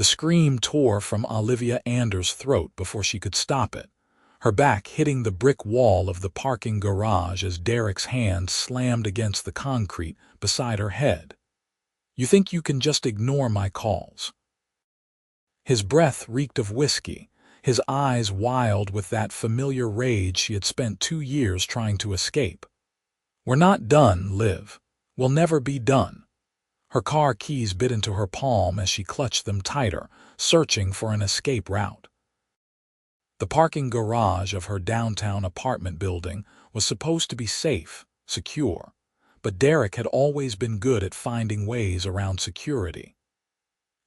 The scream tore from Olivia Anders' throat before she could stop it, her back hitting the brick wall of the parking garage as Derek's hand slammed against the concrete beside her head. "You think you can just ignore my calls?" His breath reeked of whiskey, his eyes wild with that familiar rage she had spent 2 years trying to escape. "We're not done, Liv. We'll never be done." Her car keys bit into her palm as she clutched them tighter, searching for an escape route. The parking garage of her downtown apartment building was supposed to be safe, secure, but Derek had always been good at finding ways around security.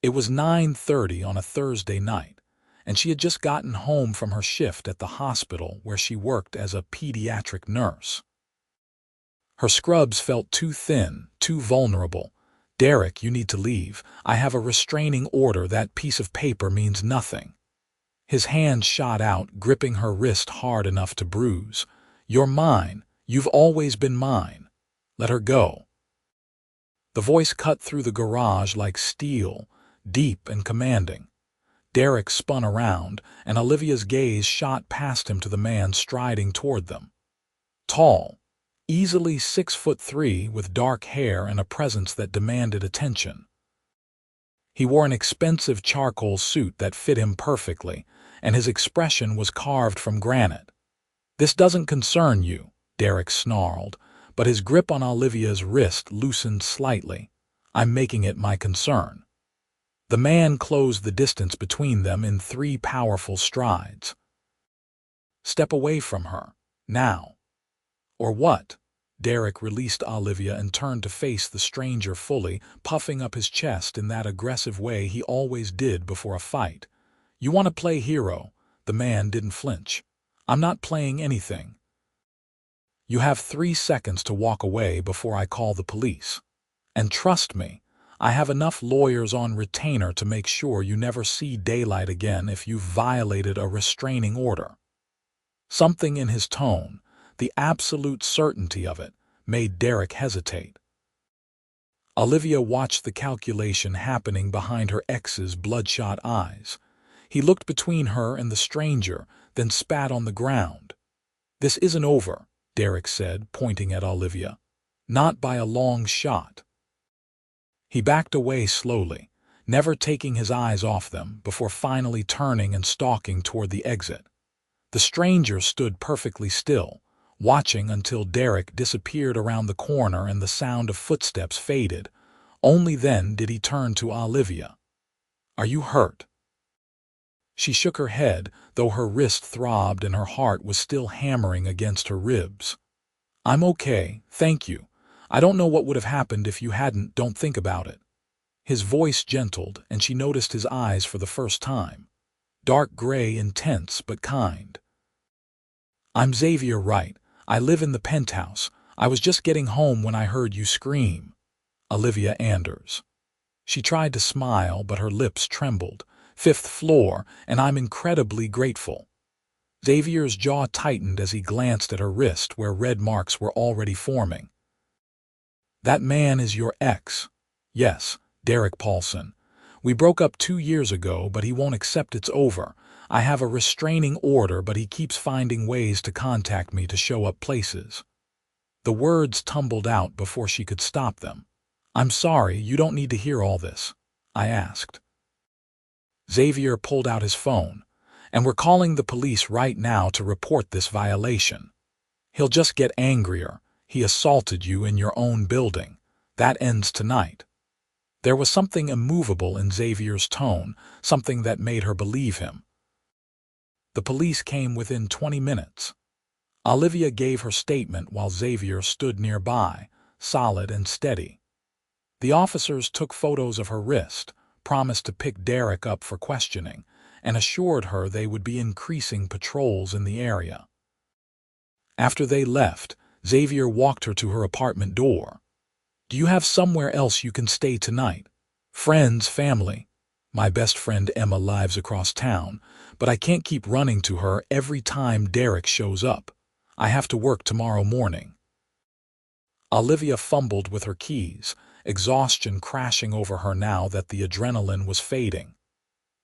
It was 9:30 on a Thursday night, and she had just gotten home from her shift at the hospital where she worked as a pediatric nurse. Her scrubs felt too thin, too vulnerable. "Derek, you need to leave. I have a restraining order. That piece of paper means nothing." His hand shot out, gripping her wrist hard enough to bruise. "You're mine. You've always been mine. Let her go." The voice cut through the garage like steel, deep and commanding. Derek spun around, and Olivia's gaze shot past him to the man striding toward them. Tall, easily 6'3", with dark hair and a presence that demanded attention. He wore an expensive charcoal suit that fit him perfectly, and his expression was carved from granite. "This doesn't concern you," Derek snarled, but his grip on Olivia's wrist loosened slightly. "I'm making it my concern." The man closed the distance between them in 3 powerful strides. "Step away from her, now." "Or what?" Derek released Olivia and turned to face the stranger fully, puffing up his chest in that aggressive way he always did before a fight. "You want to play hero?" The man didn't flinch. "I'm not playing anything. You have 3 seconds to walk away before I call the police. And trust me, I have enough lawyers on retainer to make sure you never see daylight again if you've violated a restraining order." Something in his tone, the absolute certainty of it, made Derek hesitate. Olivia watched the calculation happening behind her ex's bloodshot eyes. He looked between her and the stranger, then spat on the ground. "This isn't over," Derek said, pointing at Olivia. "Not by a long shot." He backed away slowly, never taking his eyes off them, before finally turning and stalking toward the exit. The stranger stood perfectly still, watching until Derek disappeared around the corner and the sound of footsteps faded. Only then did he turn to Olivia. "Are you hurt?" She shook her head, though her wrist throbbed and her heart was still hammering against her ribs. "I'm okay, thank you. I don't know what would have happened if you hadn't. Don't think about it." His voice gentled, and she noticed his eyes for the first time. Dark gray, intense, but kind. "I'm Xavier Wright. I live in the penthouse. I was just getting home when I heard you scream." Olivia Anders. She tried to smile, but her lips trembled. "5th floor, and I'm incredibly grateful." Xavier's jaw tightened as he glanced at her wrist where red marks were already forming. "That man is your ex?" "Yes, Derek Paulson. We broke up 2 years ago, but he won't accept it's over. I have a restraining order, but he keeps finding ways to contact me to show up places." The words tumbled out before she could stop them. "I'm sorry, you don't need to hear all this. I asked." Xavier pulled out his phone. "And we're calling the police right now to report this violation. He'll just get angrier. He assaulted you in your own building. That ends tonight." There was something immovable in Xavier's tone, something that made her believe him. The police came within 20 minutes. Olivia gave her statement while Xavier stood nearby, solid and steady. The officers took photos of her wrist, promised to pick Derek up for questioning, and assured her they would be increasing patrols in the area. After they left, Xavier walked her to her apartment door. "Do you have somewhere else you can stay tonight? Friends, family? My best friend Emma lives across town, but I can't keep running to her every time Derek shows up. I have to work tomorrow morning." Olivia fumbled with her keys, exhaustion crashing over her now that the adrenaline was fading.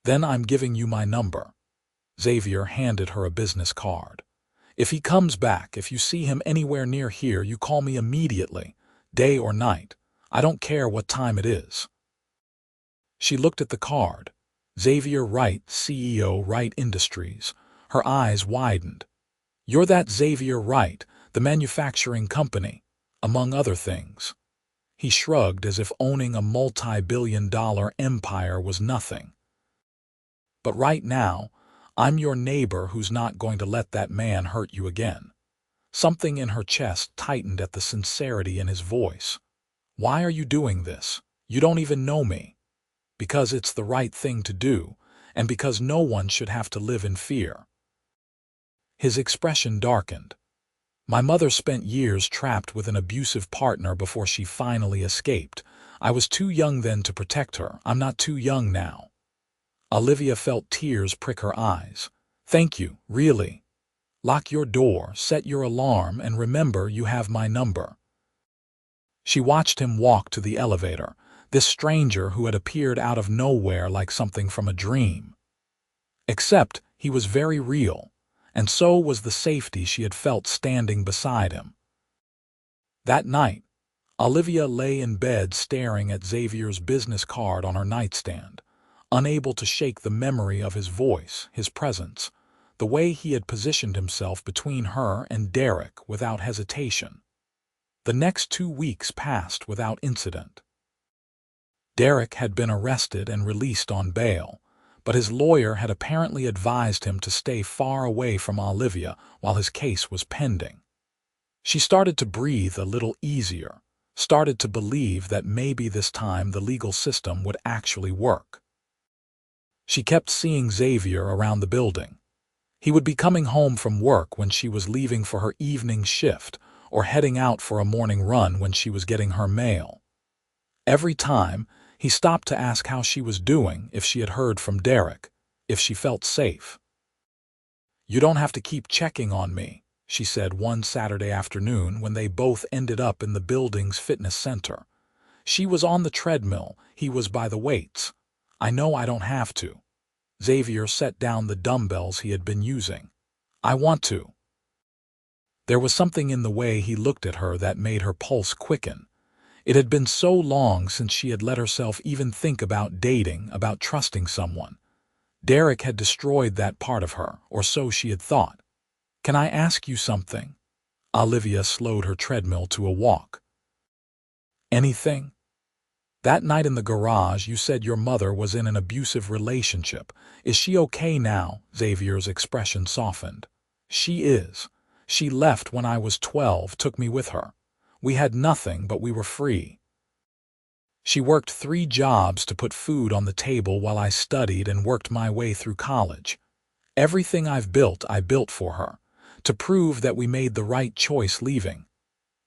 Then I'm giving you my number. Xavier handed her a business card. If he comes back, if you see him anywhere near here, you call me immediately, day or night. I don't care what time it is. She looked at the card. Xavier Wright, CEO, Wright Industries. Her eyes widened. You're that Xavier Wright, the manufacturing company, among other things. He shrugged as if owning a multi-billion-dollar empire was nothing. But right now, I'm your neighbor who's not going to let that man hurt you again. Something in her chest tightened at the sincerity in his voice. Why are you doing this? You don't even know me. Because it's the right thing to do, and because no one should have to live in fear. His expression darkened. My mother spent years trapped with an abusive partner before she finally escaped. I was too young then to protect her. I'm not too young now. Olivia felt tears prick her eyes. Thank you, really. Lock your door, set your alarm, and remember you have my number. She watched him walk to the elevator, this stranger who had appeared out of nowhere like something from a dream. Except he was very real, and so was the safety she had felt standing beside him. That night, Olivia lay in bed staring at Xavier's business card on her nightstand, unable to shake the memory of his voice, his presence, the way he had positioned himself between her and Derek without hesitation. The next 2 weeks passed without incident. Derek had been arrested and released on bail, but his lawyer had apparently advised him to stay far away from Olivia while his case was pending. She started to breathe a little easier, started to believe that maybe this time the legal system would actually work. She kept seeing Xavier around the building. He would be coming home from work when she was leaving for her evening shift, or heading out for a morning run when she was getting her mail. Every time, he stopped to ask how she was doing, if she had heard from Derek, if she felt safe. You don't have to keep checking on me, she said one Saturday afternoon when they both ended up in the building's fitness center. She was on the treadmill, he was by the weights. I know I don't have to. Xavier set down the dumbbells he had been using. I want to. There was something in the way he looked at her that made her pulse quicken. It had been so long since she had let herself even think about dating, about trusting someone. Derek had destroyed that part of her, or so she had thought. Can I ask you something? Olivia slowed her treadmill to a walk. Anything? That night in the garage, you said your mother was in an abusive relationship. Is she okay now? Xavier's expression softened. She is. She left when I was 12, took me with her. We had nothing, but we were free. She worked 3 jobs to put food on the table while I studied and worked my way through college. Everything I've built, I built for her, to prove that we made the right choice leaving.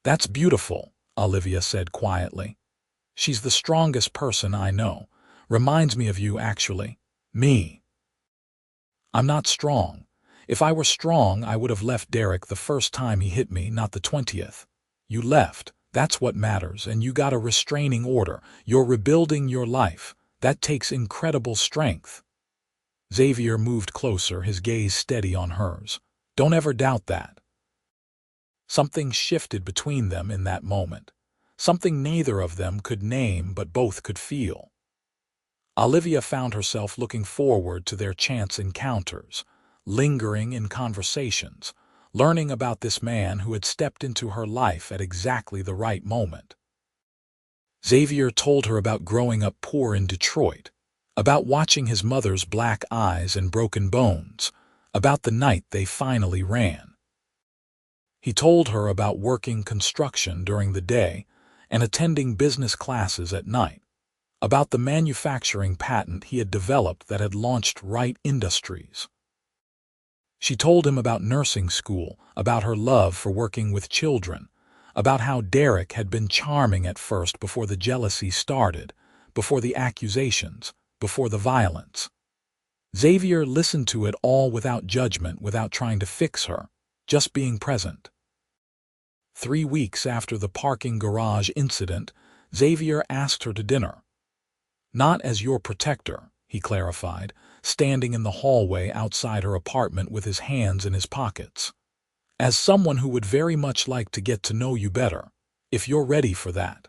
That's beautiful, Olivia said quietly. She's the strongest person I know. Reminds me of you, actually. Me. I'm not strong. If I were strong, I would have left Derek the first time he hit me, not the 20th. You left. That's what matters, and you got a restraining order. You're rebuilding your life. That takes incredible strength. Xavier moved closer, his gaze steady on hers. Don't ever doubt that. Something shifted between them in that moment. Something neither of them could name but both could feel. Olivia found herself looking forward to their chance encounters, lingering in conversations, learning about this man who had stepped into her life at exactly the right moment. Xavier told her about growing up poor in Detroit, about watching his mother's black eyes and broken bones, about the night they finally ran. He told her about working construction during the day and attending business classes at night, about the manufacturing patent he had developed that had launched Wright Industries. She told him about nursing school, about her love for working with children, about how Derek had been charming at first before the jealousy started, before the accusations, before the violence. Xavier listened to it all without judgment, without trying to fix her, just being present. 3 weeks after the parking garage incident, Xavier asked her to dinner. Not as your protector, he clarified, standing in the hallway outside her apartment with his hands in his pockets. "As someone who would very much like to get to know you better, if you're ready for that."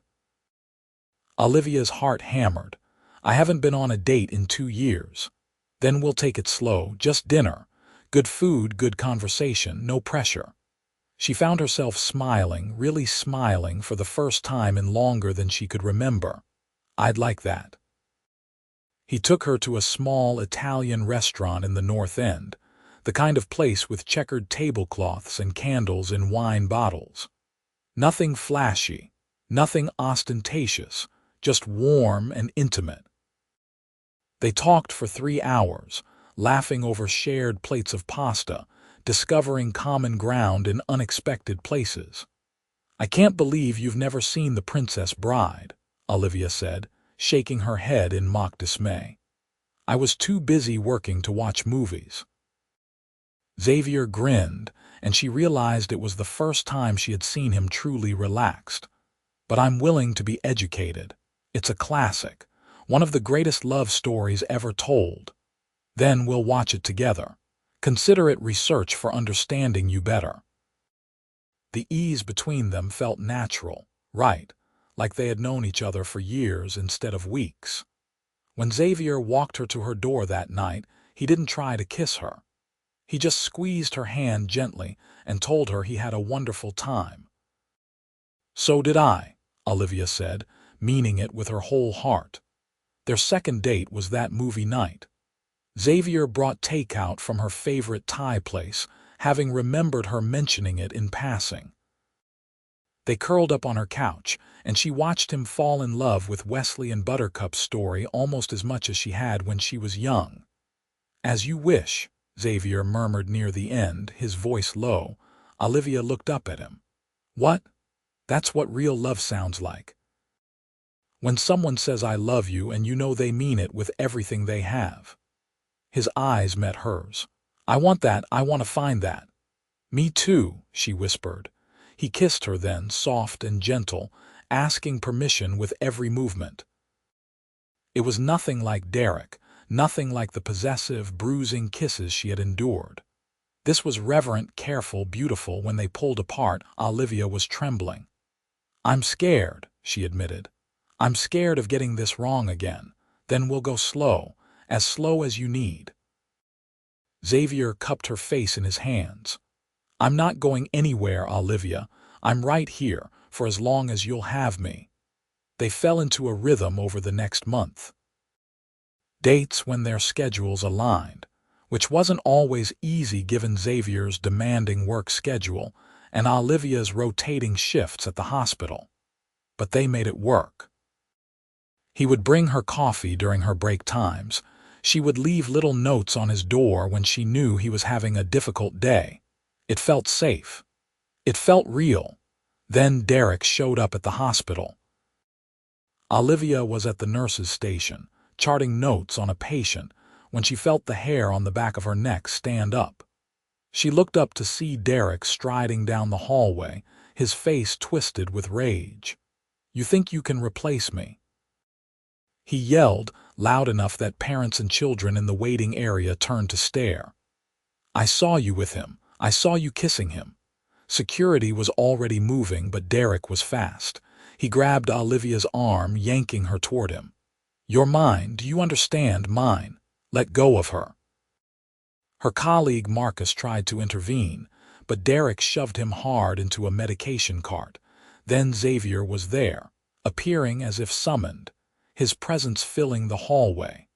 Olivia's heart hammered. "I haven't been on a date in 2 years. Then we'll take it slow, just dinner. Good food, good conversation, no pressure." She found herself smiling, really smiling for the first time in longer than she could remember. "I'd like that." He took her to a small Italian restaurant in the North End, the kind of place with checkered tablecloths and candles in wine bottles. Nothing flashy, nothing ostentatious, just warm and intimate. They talked for 3 hours, laughing over shared plates of pasta, discovering common ground in unexpected places. "I can't believe you've never seen The Princess Bride," Olivia said, shaking her head in mock dismay. "I was too busy working to watch movies." Xavier grinned, and she realized it was the first time she had seen him truly relaxed. "But I'm willing to be educated. It's a classic, one of the greatest love stories ever told. Then we'll watch it together. Consider it research for understanding you better." The ease between them felt natural, right, like they had known each other for years instead of weeks. When Xavier walked her to her door that night, he didn't try to kiss her. He just squeezed her hand gently and told her he had a wonderful time. "So did I," Olivia said, meaning it with her whole heart. Their second date was that movie night. Xavier brought takeout from her favorite Thai place, having remembered her mentioning it in passing. They curled up on her couch, and she watched him fall in love with Wesley and Buttercup's story almost as much as she had when she was young. "As you wish," Xavier murmured near the end, his voice low. Olivia looked up at him. "What? That's what real love sounds like. When someone says I love you and you know they mean it with everything they have." His eyes met hers. "I want that, I want to find that." "Me too," she whispered. He kissed her then, soft and gentle, asking permission with every movement. It was nothing like Derek, nothing like the possessive, bruising kisses she had endured. This was reverent, careful, beautiful. When they pulled apart, Olivia was trembling. "I'm scared," she admitted. "I'm scared of getting this wrong again. Then we'll go slow as you need." Xavier cupped her face in his hands. "I'm not going anywhere, Olivia. I'm right here, for as long as you'll have me." They fell into a rhythm over the next month. Dates when their schedules aligned, which wasn't always easy given Xavier's demanding work schedule and Olivia's rotating shifts at the hospital. But they made it work. He would bring her coffee during her break times. She would leave little notes on his door when she knew he was having a difficult day. It felt safe. It felt real. Then Derek showed up at the hospital. Olivia was at the nurse's station, charting notes on a patient, when she felt the hair on the back of her neck stand up. She looked up to see Derek striding down the hallway, his face twisted with rage. "You think you can replace me?" He yelled, loud enough that parents and children in the waiting area turned to stare. "I saw you with him. I saw you kissing him." Security was already moving, but Derek was fast. He grabbed Olivia's arm, yanking her toward him. "You're mine, do you understand? Mine. Let go of her." Her colleague Marcus tried to intervene, but Derek shoved him hard into a medication cart. Then Xavier was there, appearing as if summoned, his presence filling the hallway.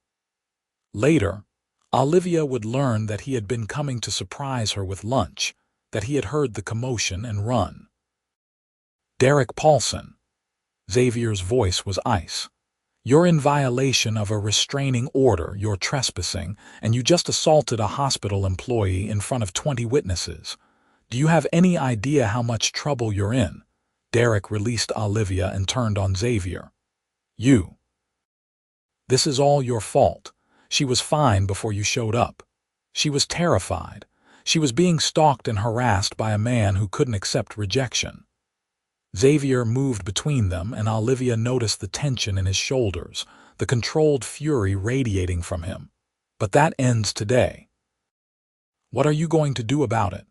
Later, Olivia would learn that he had been coming to surprise her with lunch, that he had heard the commotion and run. "Derek Paulson." Xavier's voice was ice. "You're in violation of a restraining order, you're trespassing, and you just assaulted a hospital employee in front of 20 witnesses. Do you have any idea how much trouble you're in?" Derek released Olivia and turned on Xavier. "You. This is all your fault. She was fine before you showed up. She was terrified. She was being stalked and harassed by a man who couldn't accept rejection." Xavier moved between them, and Olivia noticed the tension in his shoulders, the controlled fury radiating from him. But that ends today. What are you going to do about it?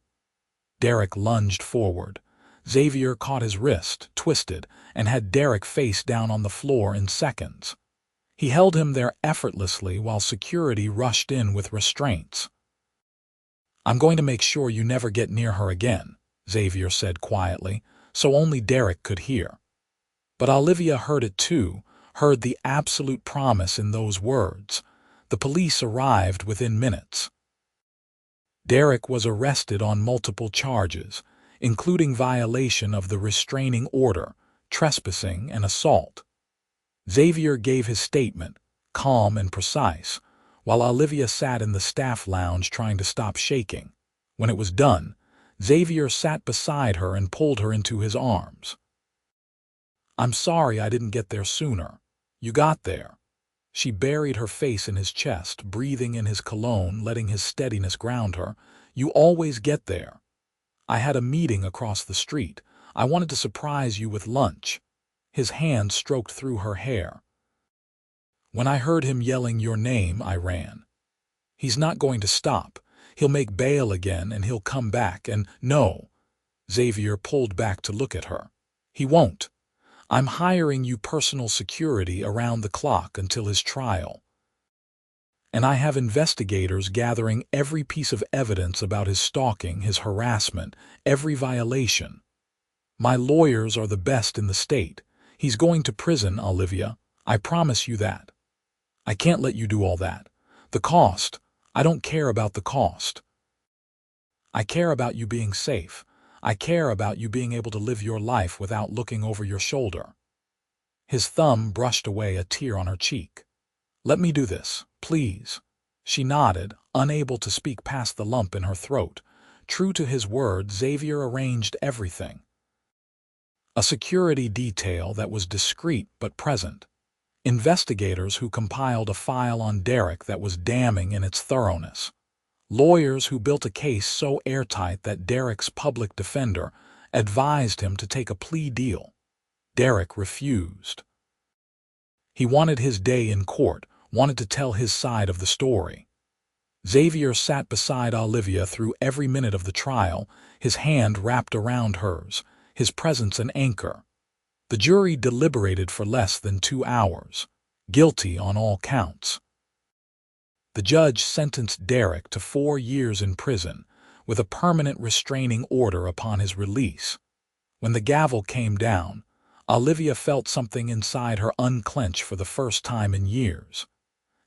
Derek lunged forward. Xavier caught his wrist, twisted, and had Derek face down on the floor in seconds. He held him there effortlessly while security rushed in with restraints. I'm going to make sure you never get near her again, Xavier said quietly, so only Derek could hear. But Olivia heard it too, heard the absolute promise in those words. The police arrived within minutes. Derek was arrested on multiple charges, including violation of the restraining order, trespassing, and assault. Xavier gave his statement, calm and precise, while Olivia sat in the staff lounge trying to stop shaking. When it was done, Xavier sat beside her and pulled her into his arms. I'm sorry I didn't get there sooner. You got there. She buried her face in his chest, breathing in his cologne, letting his steadiness ground her. You always get there. I had a meeting across the street. I wanted to surprise you with lunch. His hand stroked through her hair. When I heard him yelling your name, I ran. He's not going to stop. He'll make bail again and he'll come back and no. Xavier pulled back to look at her. He won't. I'm hiring you personal security around the clock until his trial. And I have investigators gathering every piece of evidence about his stalking, his harassment, every violation. My lawyers are the best in the state. He's going to prison, Olivia. I promise you that. I can't let you do all that. The cost. I don't care about the cost. I care about you being safe. I care about you being able to live your life without looking over your shoulder. His thumb brushed away a tear on her cheek. Let me do this, please. She nodded, unable to speak past the lump in her throat. True to his word, Xavier arranged everything. A security detail that was discreet but present. Investigators who compiled a file on Derek that was damning in its thoroughness. Lawyers who built a case so airtight that Derek's public defender advised him to take a plea deal. Derek refused. He wanted his day in court, wanted to tell his side of the story. Xavier sat beside Olivia through every minute of the trial, his hand wrapped around hers, his presence an anchor. The jury deliberated for less than 2 hours, guilty on all counts. The judge sentenced Derek to 4 years in prison, with a permanent restraining order upon his release. When the gavel came down, Olivia felt something inside her unclench for the first time in years.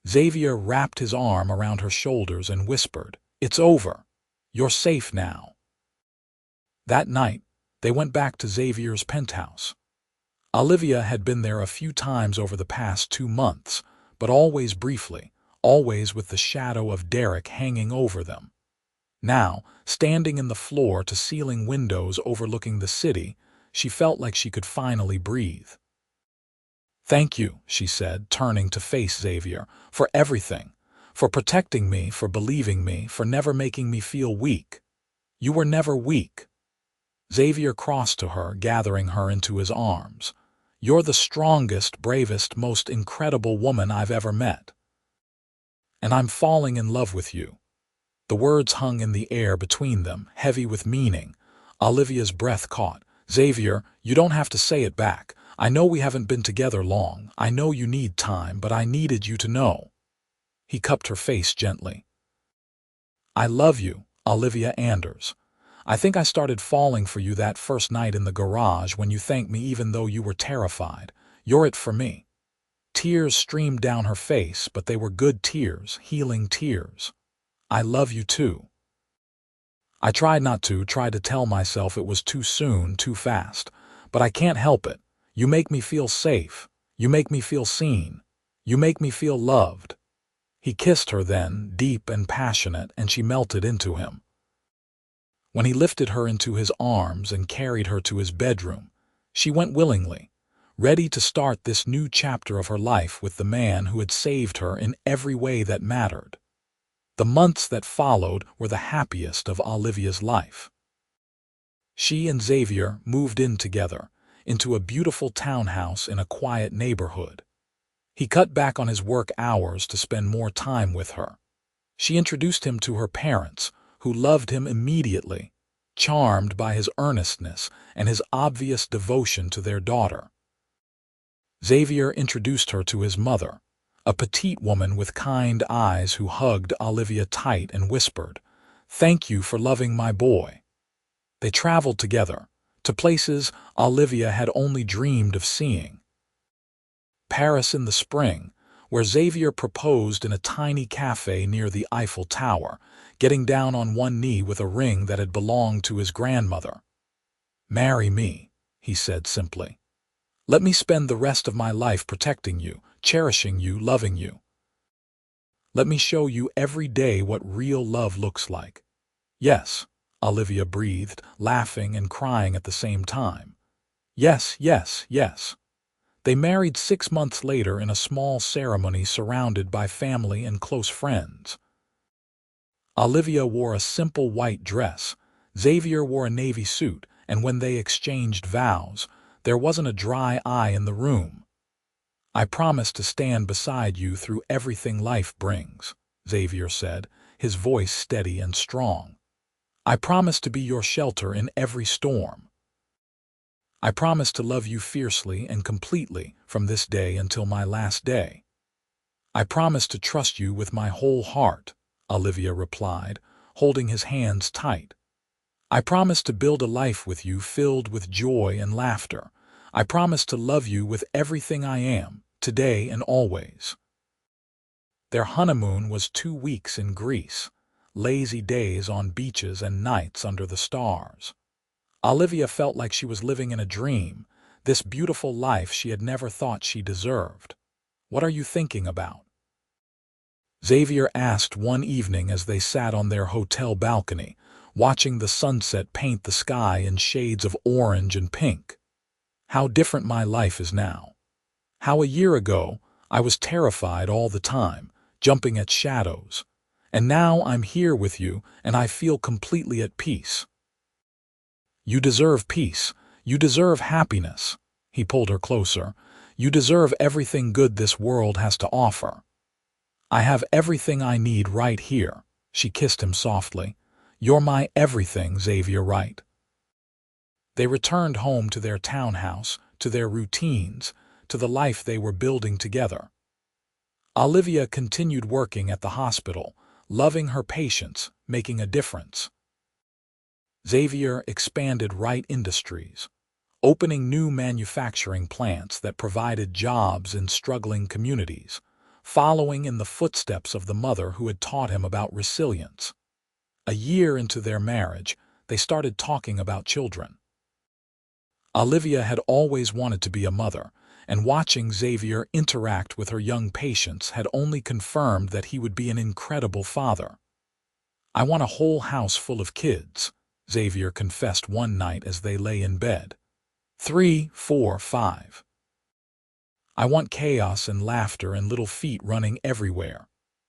Xavier wrapped his arm around her shoulders and whispered, "It's over. You're safe now." That night, they went back to Xavier's penthouse. Olivia had been there a few times over the past 2 months, but always briefly, always with the shadow of Derek hanging over them. Now, standing in the floor-to-ceiling windows overlooking the city, she felt like she could finally breathe. "Thank you," she said, turning to face Xavier, "for everything, for protecting me, for believing me, for never making me feel weak. You were never weak." Xavier crossed to her, gathering her into his arms. "You're the strongest, bravest, most incredible woman I've ever met. And I'm falling in love with you." The words hung in the air between them, heavy with meaning. Olivia's breath caught. "Xavier, you don't have to say it back. I know we haven't been together long. I know you need time, but I needed you to know." He cupped her face gently. "I love you, Olivia Anders. I think I started falling for you that first night in the garage when you thanked me even though you were terrified. You're it for me." Tears streamed down her face, but they were good tears, healing tears. "I love you too. I tried not to, tried to tell myself it was too soon, too fast. But I can't help it. You make me feel safe. You make me feel seen. You make me feel loved." He kissed her then, deep and passionate, and she melted into him. When he lifted her into his arms and carried her to his bedroom, she went willingly, ready to start this new chapter of her life with the man who had saved her in every way that mattered. The months that followed were the happiest of Olivia's life. She and Xavier moved in together, into a beautiful townhouse in a quiet neighborhood. He cut back on his work hours to spend more time with her. She introduced him to her parents, who loved him immediately, charmed by his earnestness and his obvious devotion to their daughter. Xavier introduced her to his mother, a petite woman with kind eyes who hugged Olivia tight and whispered, "Thank you for loving my boy." They traveled together, to places Olivia had only dreamed of seeing. Paris in the spring, where Xavier proposed in a tiny cafe near the Eiffel Tower, getting down on one knee with a ring that had belonged to his grandmother. "Marry me," he said simply. "Let me spend the rest of my life protecting you, cherishing you, loving you. Let me show you every day what real love looks like." "Yes," Olivia breathed, laughing and crying at the same time. "Yes, yes, yes." They married 6 months later in a small ceremony surrounded by family and close friends. Olivia wore a simple white dress, Xavier wore a navy suit, and when they exchanged vows, there wasn't a dry eye in the room. "I promise to stand beside you through everything life brings," Xavier said, his voice steady and strong. "I promise to be your shelter in every storm. I promise to love you fiercely and completely from this day until my last day." "I promise to trust you with my whole heart," Olivia replied, holding his hands tight. "I promise to build a life with you filled with joy and laughter. I promise to love you with everything I am, today and always." Their honeymoon was 2 weeks in Greece, lazy days on beaches and nights under the stars. Olivia felt like she was living in a dream, this beautiful life she had never thought she deserved. "What are you thinking about?" Xavier asked one evening as they sat on their hotel balcony, watching the sunset paint the sky in shades of orange and pink. "How different my life is now. How a year ago I was terrified all the time, jumping at shadows. And now I'm here with you and I feel completely at peace." "You deserve peace. You deserve happiness." He pulled her closer. "You deserve everything good this world has to offer." "I have everything I need right here." She kissed him softly. "You're my everything, Xavier Wright." They returned home to their townhouse, to their routines, to the life they were building together. Olivia continued working at the hospital, loving her patients, making a difference. Xavier expanded Wright Industries, opening new manufacturing plants that provided jobs in struggling communities, following in the footsteps of the mother who had taught him about resilience. A year into their marriage, they started talking about children. Olivia had always wanted to be a mother, and watching Xavier interact with her young patients had only confirmed that he would be an incredible father. "I want a whole house full of kids," Xavier confessed one night as they lay in bed. 3, 4, 5. "I want chaos and laughter and little feet running everywhere."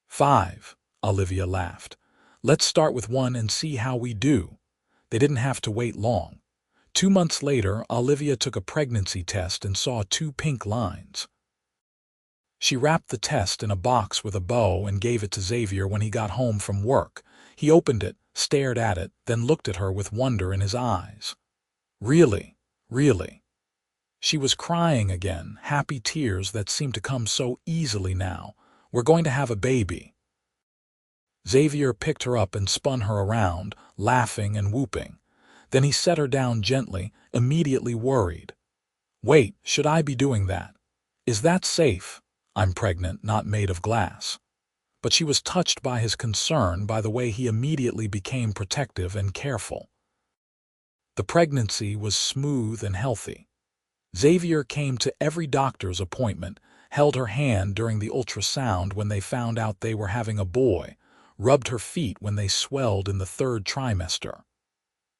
5. Olivia laughed. "Let's start with 1 and see how we do." They didn't have to wait long. 2 months later, Olivia took a pregnancy test and saw 2 pink lines. She wrapped the test in a box with a bow and gave it to Xavier when he got home from work. He opened it, stared at it, then looked at her with wonder in his eyes. "Really? Really?" She was crying again, happy tears that seemed to come so easily now. "We're going to have a baby." Xavier picked her up and spun her around, laughing and whooping. Then he set her down gently, immediately worried. "Wait, should I be doing that? Is that safe? I'm pregnant, not made of glass." But she was touched by his concern, by the way he immediately became protective and careful. The pregnancy was smooth and healthy. Xavier came to every doctor's appointment, held her hand during the ultrasound when they found out they were having a boy, rubbed her feet when they swelled in the 3rd trimester.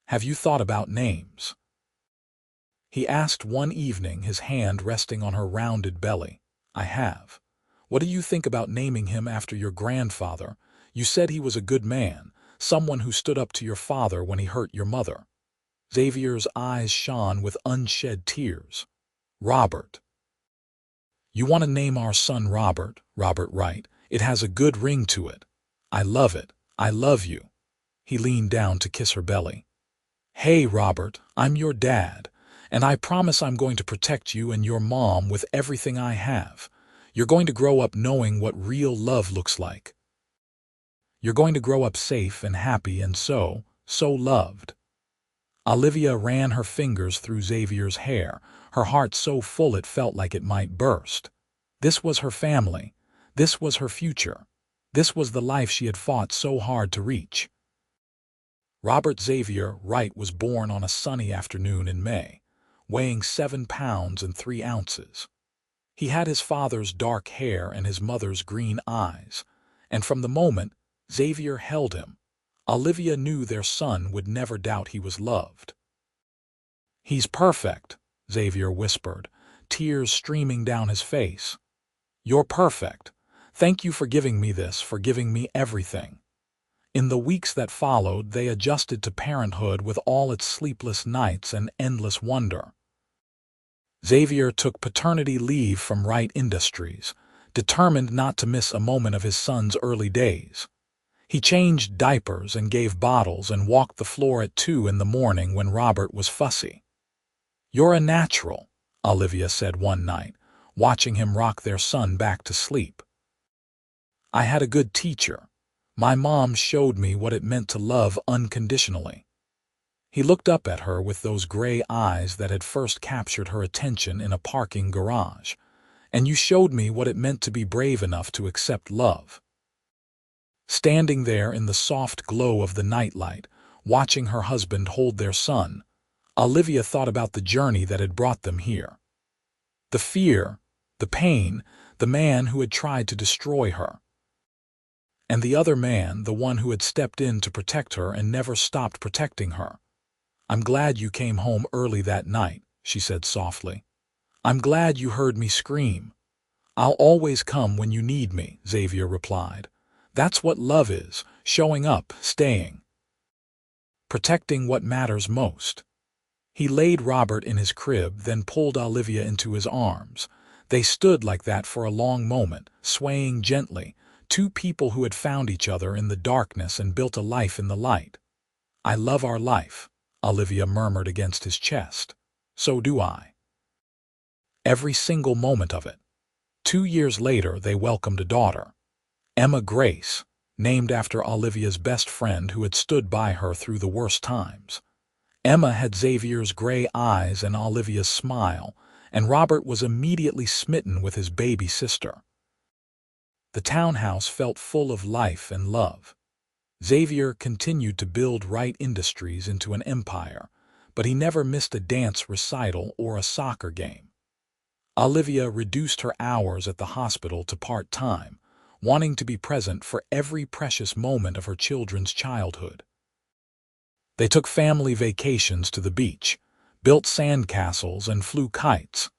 "Have you thought about names?" he asked one evening, his hand resting on her rounded belly. "I have. What do you think about naming him after your grandfather? You said he was a good man, someone who stood up to your father when he hurt your mother." Xavier's eyes shone with unshed tears. "Robert." You want to name our son Robert, Robert Wright. It has a good ring to it. I love it. I love you. He leaned down to kiss her belly. Hey, Robert, I'm your dad, and I promise I'm going to protect you and your mom with everything I have. You're going to grow up knowing what real love looks like. You're going to grow up safe and happy and so loved. Olivia ran her fingers through Xavier's hair, her heart so full it felt like it might burst. This was her family. This was her future. This was the life she had fought so hard to reach. Robert Xavier Wright was born on a sunny afternoon in May, weighing 7 pounds and 3 ounces. He had his father's dark hair and his mother's green eyes, and from the moment Xavier held him, Olivia knew their son would never doubt he was loved. He's perfect, Xavier whispered, tears streaming down his face. You're perfect. Thank you for giving me this, for giving me everything. In the weeks that followed, they adjusted to parenthood with all its sleepless nights and endless wonder. Xavier took paternity leave from Wright Industries, determined not to miss a moment of his son's early days. He changed diapers and gave bottles and walked the floor at 2 in the morning when Robert was fussy. You're a natural, Olivia said one night, watching him rock their son back to sleep. I had a good teacher. My mom showed me what it meant to love unconditionally. He looked up at her with those gray eyes that had first captured her attention in a parking garage. And you showed me what it meant to be brave enough to accept love. Standing there in the soft glow of the nightlight, watching her husband hold their son, Olivia thought about the journey that had brought them here. The fear, the pain, the man who had tried to destroy her. And the other man, the one who had stepped in to protect her and never stopped protecting her. I'm glad you came home early that night, she said softly. I'm glad you heard me scream. I'll always come when you need me, Xavier replied. That's what love is, showing up, staying. Protecting what matters most. He laid Robert in his crib, then pulled Olivia into his arms. They stood like that for a long moment, swaying gently, two people who had found each other in the darkness and built a life in the light. I love our life, Olivia murmured against his chest. So do I. Every single moment of it. 2 years later, they welcomed a daughter, Emma Grace, named after Olivia's best friend who had stood by her through the worst times. Emma had Xavier's gray eyes and Olivia's smile, and Robert was immediately smitten with his baby sister. The townhouse felt full of life and love. Xavier continued to build Wright Industries into an empire, but he never missed a dance recital or a soccer game. Olivia reduced her hours at the hospital to part-time, wanting to be present for every precious moment of her children's childhood. They took family vacations to the beach, built sandcastles and flew kites.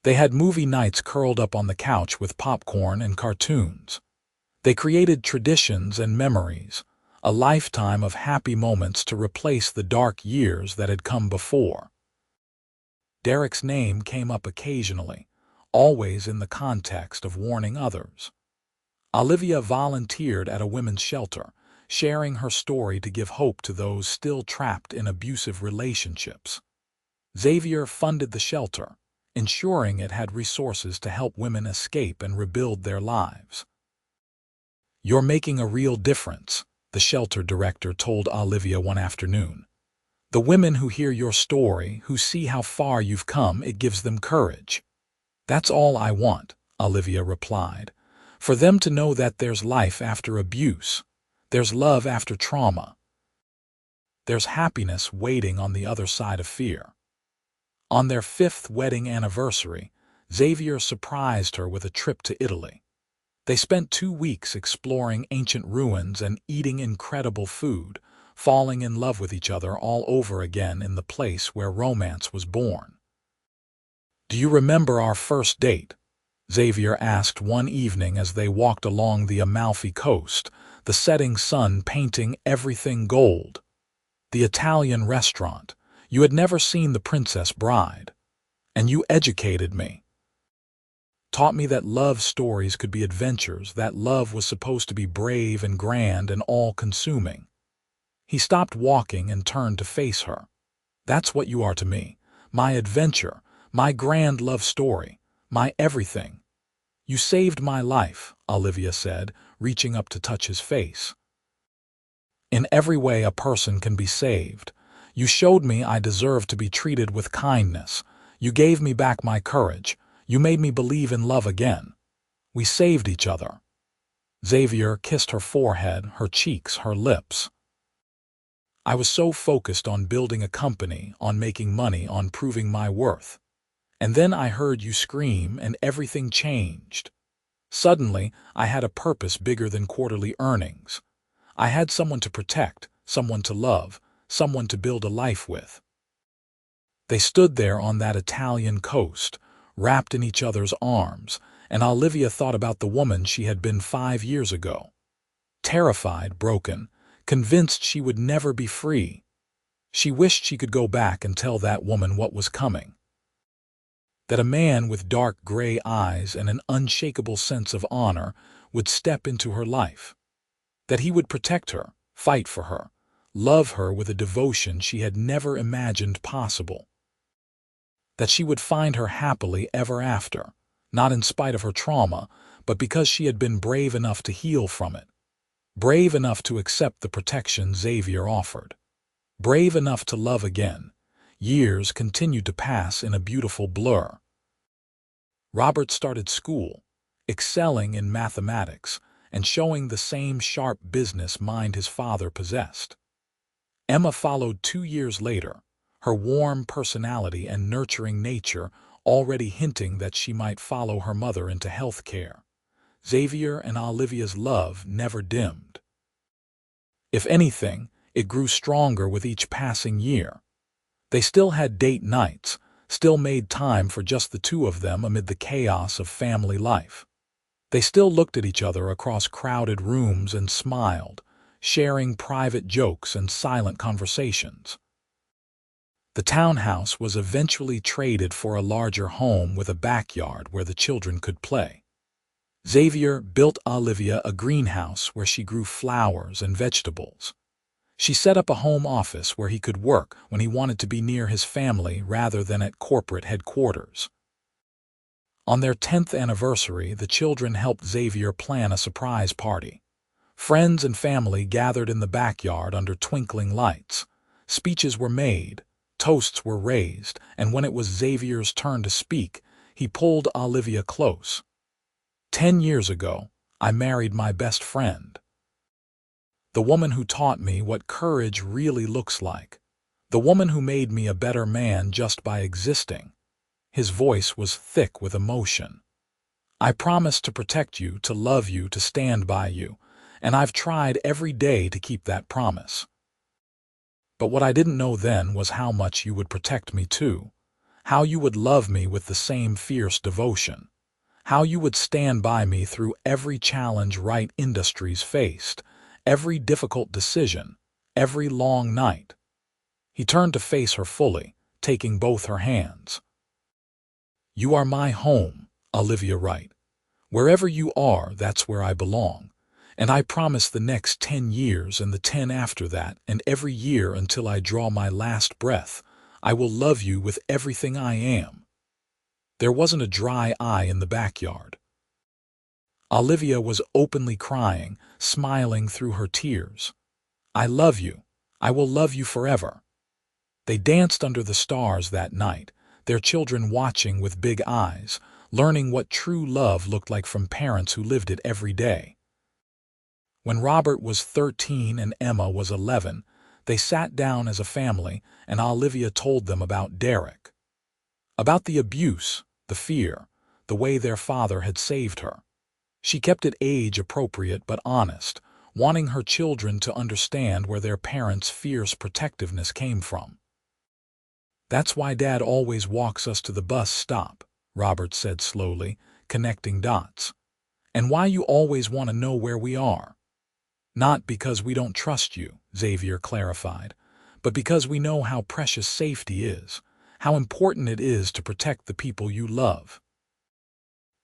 They had movie nights curled up on the couch with popcorn and cartoons. They created traditions and memories, a lifetime of happy moments to replace the dark years that had come before. Derek's name came up occasionally, always in the context of warning others. Olivia volunteered at a women's shelter, sharing her story to give hope to those still trapped in abusive relationships. Xavier funded the shelter, ensuring it had resources to help women escape and rebuild their lives. You're making a real difference, the shelter director told Olivia one afternoon. The women who hear your story, who see how far you've come, it gives them courage. That's all I want, Olivia replied. For them to know that there's life after abuse, there's love after trauma. There's happiness waiting on the other side of fear. On their 5th wedding anniversary, Xavier surprised her with a trip to Italy. They spent 2 weeks exploring ancient ruins and eating incredible food, falling in love with each other all over again in the place where romance was born. Do you remember our first date? Xavier asked one evening as they walked along the Amalfi Coast, the setting sun painting everything gold. The Italian restaurant. You had never seen The Princess Bride. And you educated me. Taught me that love stories could be adventures, that love was supposed to be brave and grand and all-consuming. He stopped walking and turned to face her. That's what you are to me. My adventure, my grand love story, my everything. You saved my life, Olivia said, reaching up to touch his face. In every way a person can be saved. You showed me I deserve to be treated with kindness. You gave me back my courage. You made me believe in love again. We saved each other. Xavier kissed her forehead, her cheeks, her lips. I was so focused on building a company, on making money, on proving my worth. And then I heard you scream and everything changed. Suddenly, I had a purpose bigger than quarterly earnings. I had someone to protect, someone to love, someone to build a life with. They stood there on that Italian coast, wrapped in each other's arms, and Olivia thought about the woman she had been 5 years ago. Terrified, broken, convinced she would never be free. She wished she could go back and tell that woman what was coming. That a man with dark gray eyes and an unshakable sense of honor would step into her life. That he would protect her, fight for her, love her with a devotion she had never imagined possible. That she would find her happily ever after, not in spite of her trauma, but because she had been brave enough to heal from it. Brave enough to accept the protection Xavier offered. Brave enough to love again. Years continued to pass in a beautiful blur. Robert started school, excelling in mathematics and showing the same sharp business mind his father possessed. Emma followed 2 years later, her warm personality and nurturing nature already hinting that she might follow her mother into healthcare. Xavier and Olivia's love never dimmed. If anything, it grew stronger with each passing year. They still had date nights, still made time for just the two of them amid the chaos of family life. They still looked at each other across crowded rooms and smiled, sharing private jokes and silent conversations. The townhouse was eventually traded for a larger home with a backyard where the children could play. Xavier built Olivia a greenhouse where she grew flowers and vegetables. She set up a home office where he could work when he wanted to be near his family rather than at corporate headquarters. On their 10th anniversary, the children helped Xavier plan a surprise party. Friends and family gathered in the backyard under twinkling lights. Speeches were made, toasts were raised, and when it was Xavier's turn to speak, he pulled Olivia close. 10 years ago, I married my best friend. The woman who taught me what courage really looks like. The woman who made me a better man just by existing. His voice was thick with emotion. I promised to protect you, to love you, to stand by you, and I've tried every day to keep that promise. But what I didn't know then was how much you would protect me too, how you would love me with the same fierce devotion. How you would stand by me through every challenge Wright Industries faced, every difficult decision, every long night. He turned to face her fully, taking both her hands. You are my home, Olivia Wright. Wherever you are, that's where I belong. And I promise the next 10 years and the 10 after that, and every year until I draw my last breath, I will love you with everything I am. There wasn't a dry eye in the backyard. Olivia was openly crying, smiling through her tears. I love you. I will love you forever. They danced under the stars that night, their children watching with big eyes, learning what true love looked like from parents who lived it every day. When Robert was 13 and Emma was 11, they sat down as a family and Olivia told them about Derek. About the abuse, the fear, the way their father had saved her. She kept it age-appropriate but honest, wanting her children to understand where their parents' fierce protectiveness came from. That's why Dad always walks us to the bus stop, Robert said slowly, connecting dots. And why you always want to know where we are. Not because we don't trust you, Xavier clarified, but because we know how precious safety is, how important it is to protect the people you love.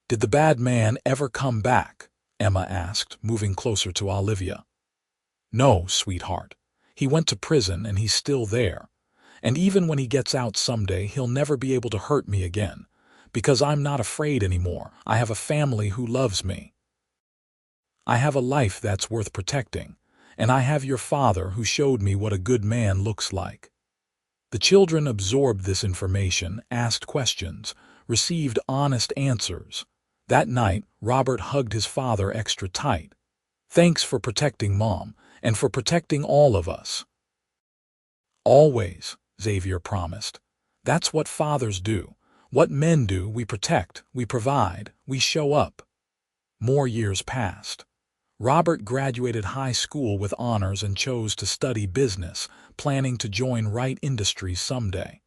"Did the bad man ever come back?" Emma asked, moving closer to Olivia. "No, sweetheart. He went to prison and he's still there. And even when he gets out someday, he'll never be able to hurt me again. Because I'm not afraid anymore. I have a family who loves me. I have a life that's worth protecting. And I have your father who showed me what a good man looks like." The children absorbed this information, asked questions, received honest answers. That night, Robert hugged his father extra tight. "Thanks for protecting Mom, and for protecting all of us." "Always," Xavier promised. "That's what fathers do. What men do, we protect, we provide, we show up." More years passed. Robert graduated high school with honors and chose to study business, planning to join Wright Industries someday.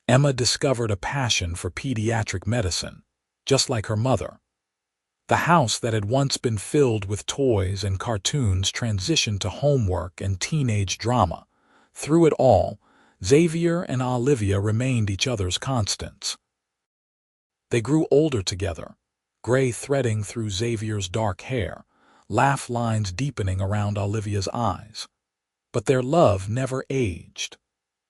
Emma discovered a passion for pediatric medicine, just like her mother. The house that had once been filled with toys and cartoons transitioned to homework and teenage drama. Through it all, Xavier and Olivia remained each other's constants. They grew older together, gray threading through Xavier's dark hair, laugh lines deepening around Olivia's eyes. But their love never aged.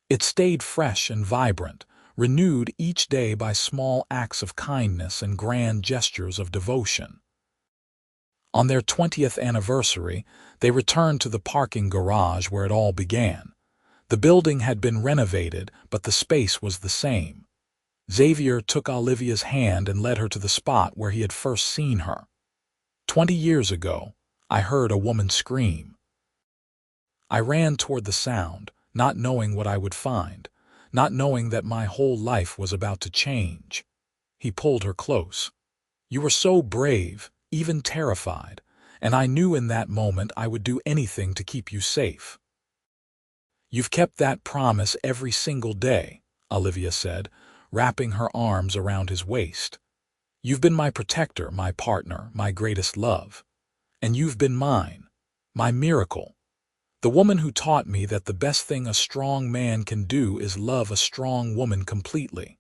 It stayed fresh and vibrant, renewed each day by small acts of kindness and grand gestures of devotion. On their 20th anniversary, they returned to the parking garage where it all began. The building had been renovated, but the space was the same. Xavier took Olivia's hand and led her to the spot where he had first seen her. 20 years ago, I heard a woman scream. I ran toward the sound, not knowing what I would find, not knowing that my whole life was about to change. He pulled her close. "You were so brave, even terrified, and I knew in that moment I would do anything to keep you safe." "You've kept that promise every single day," Olivia said, wrapping her arms around his waist. "You've been my protector, my partner, my greatest love. And you've been mine, my miracle. The woman who taught me that the best thing a strong man can do is love a strong woman completely."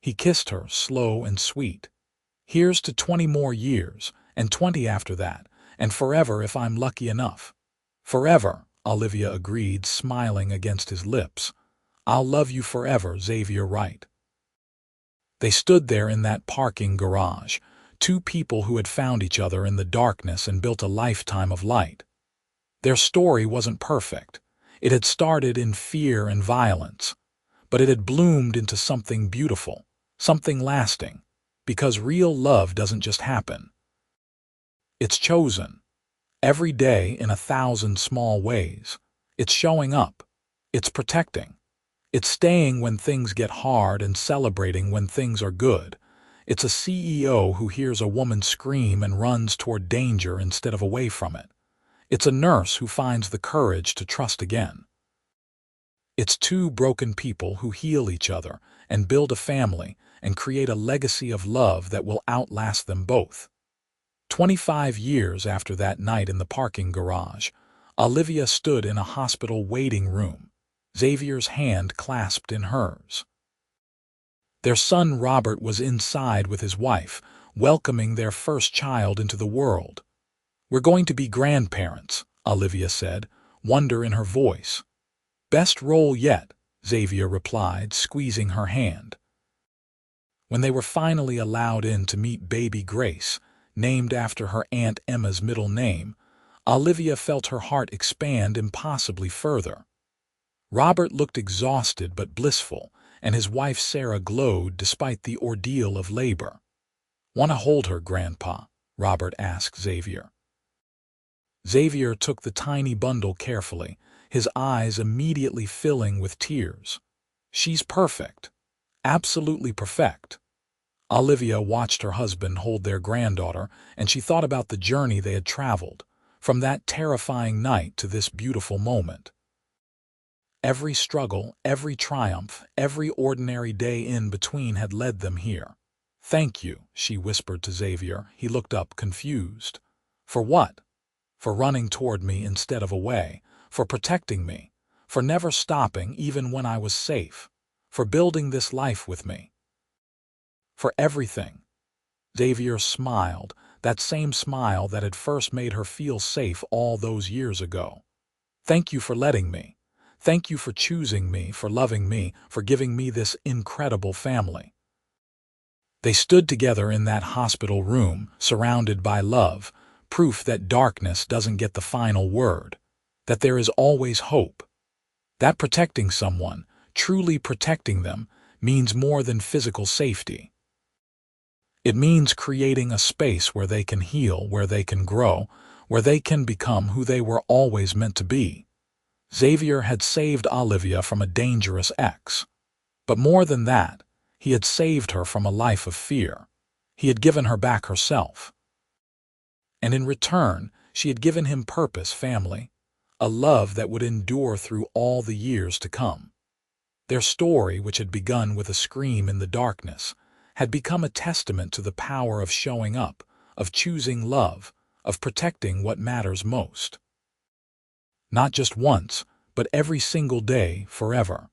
He kissed her, slow and sweet. "Here's to 20 more years, and 20 after that, and forever if I'm lucky enough." "Forever," Olivia agreed, smiling against his lips. "I'll love you forever, Xavier Wright." They stood there in that parking garage, two people who had found each other in the darkness and built a lifetime of light. Their story wasn't perfect. It had started in fear and violence, but it had bloomed into something beautiful, something lasting, because real love doesn't just happen. It's chosen. Every day in 1,000 small ways. It's showing up. It's protecting. It's staying when things get hard and celebrating when things are good. It's a CEO who hears a woman scream and runs toward danger instead of away from it. It's a nurse who finds the courage to trust again. It's two broken people who heal each other and build a family and create a legacy of love that will outlast them both. 25 years after that night in the parking garage, Olivia stood in a hospital waiting room, Xavier's hand clasped in hers. Their son Robert was inside with his wife, welcoming their first child into the world. "We're going to be grandparents," Olivia said, wonder in her voice. "Best role yet," Xavier replied, squeezing her hand. When they were finally allowed in to meet baby Grace, named after her Aunt Emma's middle name, Olivia felt her heart expand impossibly further. Robert looked exhausted but blissful, and his wife Sarah glowed despite the ordeal of labor. "Want to hold her, Grandpa?" Robert asked Xavier. Xavier took the tiny bundle carefully, his eyes immediately filling with tears. "She's perfect. Absolutely perfect." Olivia watched her husband hold their granddaughter, and she thought about the journey they had traveled, from that terrifying night to this beautiful moment. Every struggle, every triumph, every ordinary day in between had led them here. "Thank you," she whispered to Xavier. He looked up, confused. "For what?" "For running toward me instead of away, for protecting me, for never stopping even when I was safe, for building this life with me." For everything. Xavier smiled, that same smile that had first made her feel safe all those years ago. Thank you for letting me. Thank you for choosing me, for loving me, for giving me this incredible family. They stood together in that hospital room, surrounded by love, proof that darkness doesn't get the final word, that there is always hope. That protecting someone, truly protecting them, means more than physical safety. It means creating a space where they can heal, where they can grow, where they can become who they were always meant to be. Xavier had saved Olivia from a dangerous ex. But more than that, he had saved her from a life of fear. He had given her back herself. And in return, she had given him purpose, family, a love that would endure through all the years to come. Their story, which had begun with a scream in the darkness, had become a testament to the power of showing up, of choosing love, of protecting what matters most. Not just once, but every single day, forever.